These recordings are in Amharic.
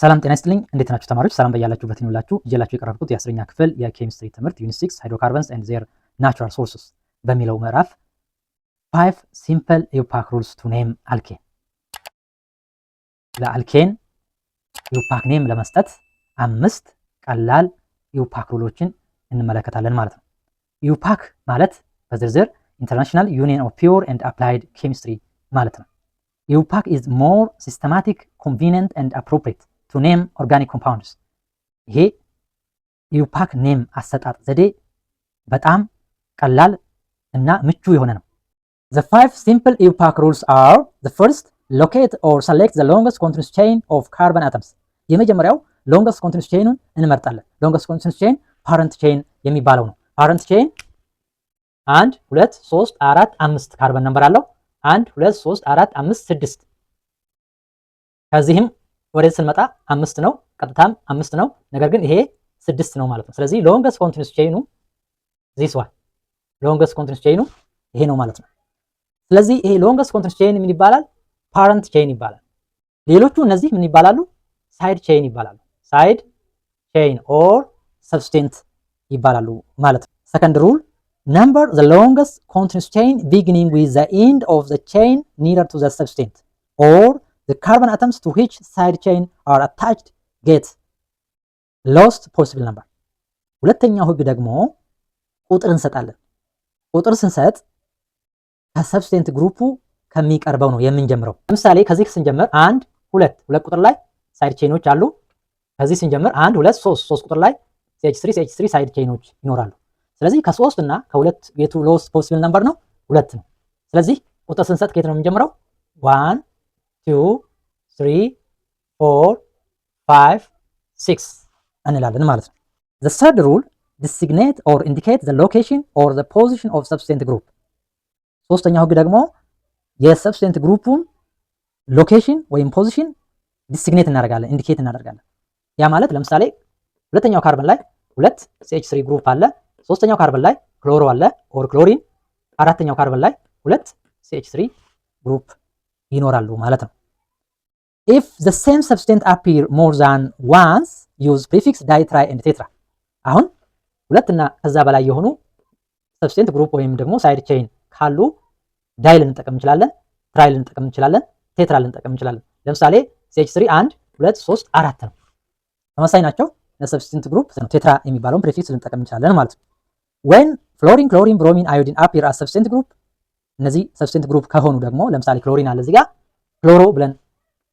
ሰላም ጤና ይስጥልኝ። እንዴት ናችሁ ተማሪዎች? ሰላም በያላችሁበት ይሁንላችሁ። ይዤላችሁ የቀረብኩት የ10ኛ ክፍል የኬሚስትሪ ትምህርት ዩኒት 6 ሃይድሮካርበንስ ኤንድ ዜር ናቹራል ሶርስስ በሚለው ምዕራፍ 5 ሲምፕል ኢውፓክ ሩልስ ቱ ኔም አልኬን፣ ለአልኬን ኢውፓክ ኔም ለመስጠት 5 ቀላል ኢውፓክ ሩሎችን እንመለከታለን ማለት ነው። ኢውፓክ ማለት በዝርዝር ኢንተርናሽናል ዩኒየን ኦፍ ፒውር ኤንድ አፕላይድ ኬሚስትሪ ማለት ነው። ኢውፓክ ኢዝ ሞር ሲስተማቲክ ኮንቪኒየንት ኤንድ አፕሮፕሪየት ቱ ኔም ኦርጋኒክ ኮምፓውንድስ። ይሄ ኢውፓክ ኔም አሰጣጥ ዘዴ በጣም ቀላል እና ምቹ የሆነ ነው። The 5 simple IUPAC rules are: the first, locate or select the longest continuous chain of carbon atoms. የመጀመሪያው longest continuous chainን እንመርጣለን። longest continuous chain parent chain የሚባለው ነው። parent chain 1 2 3 4 5 ካርበን ነምበር አለው። 1 2 3 4 5 6 ከዚህም ወደዚህ ስንመጣ 5 ነው፣ ቀጥታም 5 ነው። ነገር ግን ይሄ 6 ነው ማለት ነው። ስለዚህ longest continuous chain this one longest continuous chain ይሄ ነው ማለት ነው። ስለዚህ ይሄ longest continuous chain ምን ይባላል? parent chain ይባላል። ሌሎቹ እነዚህ ምን ይባላሉ? side chain ይባላሉ። side chain or substituent ይባላሉ ማለት ነው። second rule, number the longest continuous chain beginning with the end of the chain nearer to the substituent or the carbon atoms to which side chain are attached get lowest possible number. ሁለተኛው ህግ ደግሞ ቁጥር እንሰጣለን። ቁጥር ስንሰጥ ከሰብስቴንት ግሩፑ ከሚቀርበው ነው የምንጀምረው። ለምሳሌ ከዚህ ስንጀምር 1 2 ሁለት ቁጥር ላይ ሳይድ ቼኖች አሉ። ከዚህ ስንጀምር 1 2 3 3 ቁጥር ላይ CH3 ሳይድ ቼኖች ይኖራሉ። ስለዚህ ከ3 እና ከ2 የቱ ሎስት ፖሲብል ነምበር ነው? 2 ነው። ስለዚህ ቁጥር ስንሰጥ ከየት ነው የምንጀምረው? 1 2 3 4 5 6 እንላለን ማለት ነው። The third rule, designate or indicate the location or the position of substituent group. ሶስተኛው ህግ ደግሞ የሰብስቴንት ግሩፑን ሎኬሽን ወይም ፖዚሽን ዲሲግኔት እናደርጋለን፣ ኢንዲኬት እናደርጋለን። ያ ማለት ለምሳሌ ሁለተኛው ካርበን ላይ 2 CH3 ግሩፕ አለ፣ ሶስተኛው ካርበን ላይ ክሎሮ አለ ኦር ክሎሪን፣ አራተኛው ካርበን ላይ 2 CH3 ግሩፕ ይኖራሉ ማለት ነው። If the same substituent appear more than once, use prefix di, tri and tetra. አሁን ሁለት እና ከዛ በላይ የሆኑ ሰብስቴንት ግሩፕ ወይም ደግሞ ሳይድ ቼን ካሉ ዳይ ልንጠቀም እንችላለን፣ ትራይ ልንጠቀም እንችላለን፣ ቴትራ ልንጠቀም እንችላለን። ለምሳሌ CH3 1 2 3 4 ነው፣ ተመሳሳይ ናቸው። ለሰብስቲንት ግሩፕ ነው ቴትራ የሚባለውን ፕሪፊክስ ልንጠቀም እንችላለን ማለት ነው። when fluorine chlorine bromine iodine appear as substituent group፣ እነዚህ ሰብስቲንት ግሩፕ ከሆኑ ደግሞ ለምሳሌ ክሎሪን አለ እዚህ ጋር ክሎሮ ብለን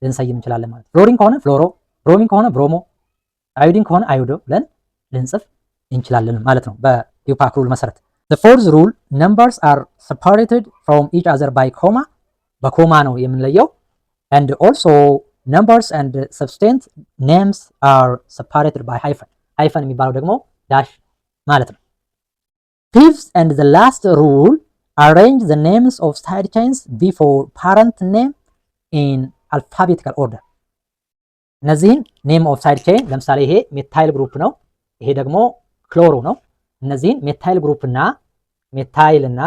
ልንሰይም እንችላለን ማለት ነው። ፍሎሪን ከሆነ ፍሎሮ፣ ብሮሚን ከሆነ ብሮሞ፣ አዮዲን ከሆነ አዮዶ ብለን ልንጽፍ እንችላለን ማለት ነው በኢውፓክ ሩል መሰረት። The fourth rule, numbers are separated from each other by comma. በኮማ ነው የምንለየው። And also numbers and substituent names are separated by hyphen. hyphen የሚባለው ደግሞ ዳሽ ማለት ነው። Fifth and the last rule, arrange the names of side chains before parent name in alphabetical order. እነዚህን ኔም ኦፍ ሳይድ ቼን ለምሳሌ ይሄ ሜታይል ግሩፕ ነው፣ ይሄ ደግሞ ክሎሮ ነው። እነዚህን ሜታይል ግሩፕ እና ሜታይል እና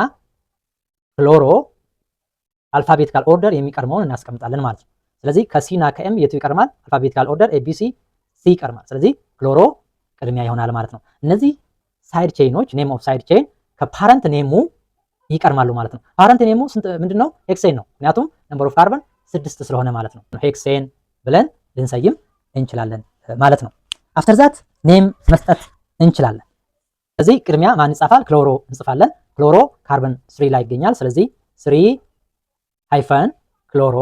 ክሎሮ አልፋቤቲካል ኦርደር የሚቀርመውን እናስቀምጣለን ማለት ነው። ስለዚህ ከሲ እና ከኤም የቱ ይቀርማል? አልፋቤቲካል ኦርደር ኤቢሲ ሲ ይቀርማል። ስለዚህ ክሎሮ ቅድሚያ ይሆናል ማለት ነው። እነዚህ ሳይድ ቼኖች ኔም ኦፍ ሳይድ ቼን ከፓረንት ኔሙ ይቀርማሉ ማለት ነው። ፓረንት ኔሙ ምንድነው? ሄክሴን ነው። ምክንያቱም ነምበር ኦፍ ካርበን 6 ስለሆነ ማለት ነው። ሄክሴን ብለን ልንሰይም እንችላለን ማለት ነው። አፍተር ዛት ኔም መስጠት እንችላለን። ስለዚህ ቅድሚያ ማን ይጻፋል? ክሎሮ እንጽፋለን። ክሎሮ ካርበን 3 ላይ ይገኛል። ስለዚህ 3 ሃይፈን ክሎሮ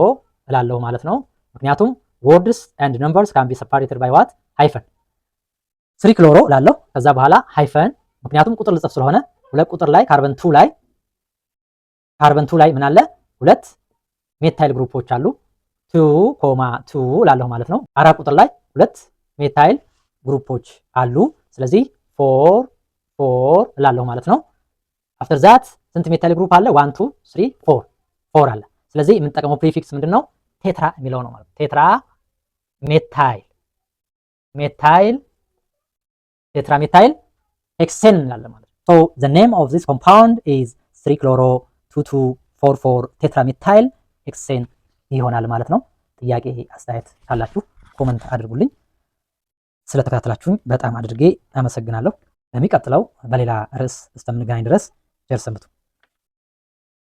እላለሁ ማለት ነው። ምክንያቱም words and numbers can be separated by what? ሃይፈን 3 ክሎሮ እላለሁ። ከዛ በኋላ ሃይፈን፣ ምክንያቱም ቁጥር ልጽፍ ስለሆነ ሁለት ቁጥር ላይ ካርበን 2 ላይ ምን አለ? ሁለት ሜታይል ግሩፖች አሉ 2,2 እላለሁ ማለት ነው። አራት ቁጥር ላይ ሁለት ሜታይል ግሩፖች አሉ። ስለዚህ 4 እላለሁ ማለት ነው። አፍተር ዛት ስንት ሜታይል ግሩፕ አለ? 1 2 3 4 አለ። ስለዚህ የምንጠቀመው ፕሪፊክስ ምንድነው? ቴትራ የሚለው ነው ማለት ነው። ቴትራ ሜታይል ቴትራ ሜታይል ሄክሴን እንላለን ማለት ነው። so the name of this compound is 3 chloro 2,2,4,4 ቴትራ ሜታይል ሄክሴን ይሆናል ማለት ነው። ጥያቄ አስተያየት ካላችሁ ኮመንት አድርጉልኝ። ስለተከታተላችሁኝ በጣም አድርጌ አመሰግናለሁ። በሚቀጥለው በሌላ ርዕስ እስከምንገናኝ ድረስ ቸር ሰንብቱ።